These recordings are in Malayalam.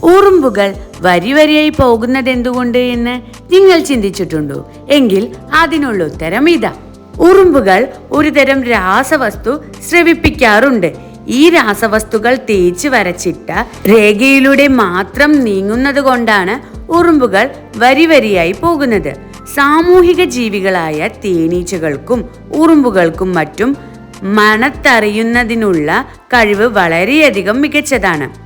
ഉറുമ്പുകൾ വരിവരിയായി പോകുന്നത് എന്തുകൊണ്ട് എന്ന് നിങ്ങൾ ചിന്തിച്ചിട്ടുണ്ടോ? എങ്കിൽ അതിനുള്ള ഉത്തരം ഇതാ. ഉറുമ്പുകൾ ഒരുതരം രാസവസ്തു സ്രവിപ്പിക്കാറുണ്ട്. ഈ രാസവസ്തുക്കൾ തേച്ച് വരച്ചിട്ട രേഖയിലൂടെ മാത്രം നീങ്ങുന്നത് കൊണ്ടാണ് ഉറുമ്പുകൾ വരിവരിയായി പോകുന്നത്. സാമൂഹിക ജീവികളായ തേനീച്ചകൾക്കും ഉറുമ്പുകൾക്കും മറ്റും മണത്തറിയുന്നതിനുള്ള കഴിവ് വളരെയധികം മികച്ചതാണ്.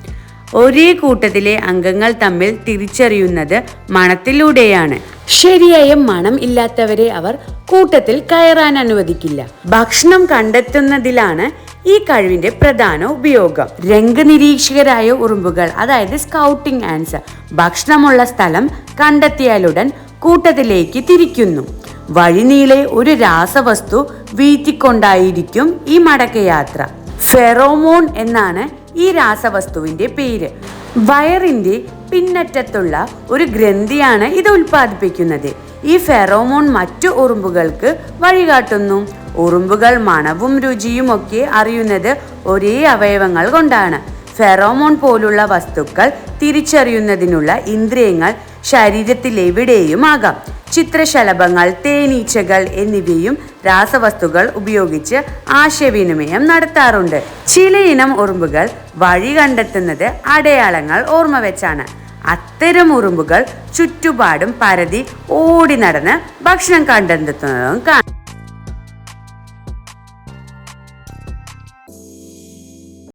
ഒരേ കൂട്ടത്തിലെ അംഗങ്ങൾ തമ്മിൽ തിരിച്ചറിയുന്നത് മണത്തിലൂടെയാണ്. ശരിയായ മണം ഇല്ലാത്തവരെ അവർ കൂട്ടത്തിൽ കയറാൻ അനുവദിക്കില്ല. ഭക്ഷണം കണ്ടെത്തുന്നതിലാണ് ഈ കഴിവിന്റെ പ്രധാന ഉപയോഗം. രംഗനിരീക്ഷകരായ ഉറുമ്പുകൾ, അതായത് സ്കൗട്ടിംഗ് ആൻസ്, ഭക്ഷണമുള്ള സ്ഥലം കണ്ടെത്തിയാലുടൻ കൂട്ടത്തിലേക്ക് തിരിക്കുന്നു. വഴിനീളെ ഒരു രാസവസ്തു വീഴ്ത്തിക്കൊണ്ടായിരിക്കും ഈ മടക്കയാത്ര. ഫെറോമോൺ എന്നാണ് ഈ രാസവസ്തുവിന്റെ പേര്. വയറിന്റെ പിന്നറ്റത്തുള്ള ഒരു ഗ്രന്ഥിയാണ് ഇത് ഉൽപ്പാദിപ്പിക്കുന്നത്. ഈ ഫെറോമോൺ മറ്റു ഉറുമ്പുകൾക്ക് വഴികാട്ടുന്നു. ഉറുമ്പുകൾ മണവും രുചിയും ഒക്കെ അറിയുന്നത് ഒരേ അവയവങ്ങൾ കൊണ്ടാണ്. ഫെറോമോൺ പോലുള്ള വസ്തുക്കൾ തിരിച്ചറിയുന്നതിനുള്ള ഇന്ദ്രിയങ്ങൾ ശരീരത്തിലെവിടെയും ആകാം. ചിത്രശലഭങ്ങൾ, തേനീച്ചകൾ എന്നിവയും രാസവസ്തുക്കൾ ഉപയോഗിച്ച് ആശയവിനിമയം നടത്താറുണ്ട്. ചിലയിനം ഉറുമ്പുകൾ വഴി കണ്ടെത്തുന്നത് അടയാളങ്ങൾ ഓർമ്മ വെച്ചാണ്. അത്തരം ഉറുമ്പുകൾ ചുറ്റുപാടും പരതി ഓടി നടന്ന് ഭക്ഷണം കണ്ടെത്തുന്നതും കാണാം.